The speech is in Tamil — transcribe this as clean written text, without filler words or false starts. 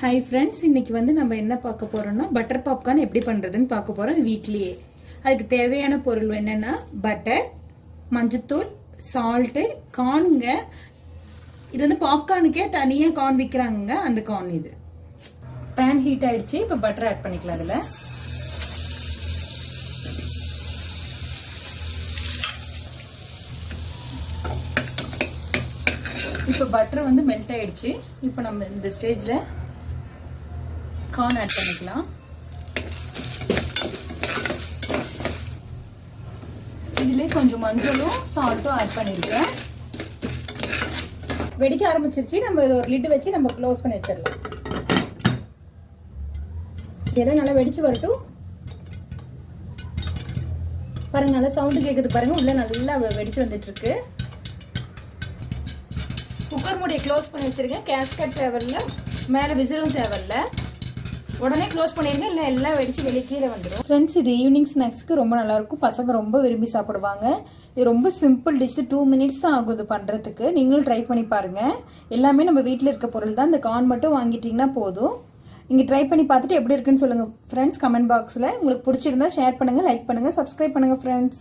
Hi friends, இன்னைக்கு வந்து நம்ம என்ன பார்க்க போறோம்னா பட்டர் பாப்கார்ன் எப்படி பண்றதுன்னு பார்க்க போறோம் வீட்லயே. அதுக்கு தேவையான பொருள் என்னன்னா பட்டர், மஞ்சத்தூள், சால்ட், கார்ன்ங்க. இது வந்து பாப்கார்னுக்கே தனியா கார்ன் விக்கிறாங்க, அந்த கார்ன் இது. pan ஹீட் ஆயிடுச்சு. இப்ப பட்டர் ஆட் பண்ணிக்கலாம் அதுல. இப்ப பட்டர் வந்து மெல்ட் ஆயிடுச்சு. இப்ப நம்ம இந்த ஸ்டேஜ்ல கார்ன் ஆட் பண்ணிக்கலாம். இதுல கொஞ்சம் மஞ்சளும் சால்ட்டும் ஆட் பண்ணிருக்கேன். வெடிக்க ஆரம்பிச்சிருச்சு. நம்ம ஒரு லிட் வச்சு நம்ம க்ளோஸ் பண்ணி வச்சிடலாம். இதெல்லாம் நல்லா வெடிச்சு வரட்டும். பாருங்க, நல்லா சவுண்ட் கேக்குது பாருங்க. உள்ள நல்லா வெடிச்சு வந்துட்டு இருக்கு. குக்கர் மூடியை க்ளோஸ் பண்ணி வச்சிருக்கேன். கேஸ்கட் தேவையில்ல, மேல விசிலும் தேவையில்ல. உடனே க்ளோஸ் பண்ணிருங்க, இல்லை எல்லாம் வெடிச்சு வெளியே கீழே வந்துடும். ஃப்ரெண்ட்ஸ், இது ஈவினிங் ஸ்நாக்ஸ்க்கு ரொம்ப நல்லா இருக்கும். பசங்க ரொம்ப விரும்பி சாப்பிடுவாங்க. இது ரொம்ப சிம்பிள் டிஷ். 2 minutes தான் ஆகுது பண்றதுக்கு. நீங்களும் ட்ரை பண்ணி பாருங்க. எல்லாமே நம்ம வீட்டில் இருக்க பொருள் தான். இந்த கார்ன் மட்டும் வாங்கிட்டீங்கன்னா போதும். நீங்க ட்ரை பண்ணி பார்த்துட்டு எப்படி இருக்குன்னு சொல்லுங்க ஃப்ரெண்ட்ஸ் கமெண்ட் பாக்ஸ்ல. உங்களுக்கு பிடிச்சிருந்தா ஷேர் பண்ணுங்க, லைக் பண்ணுங்க, சப்ஸ்கிரைப் பண்ணுங்க ஃப்ரெண்ட்ஸ்.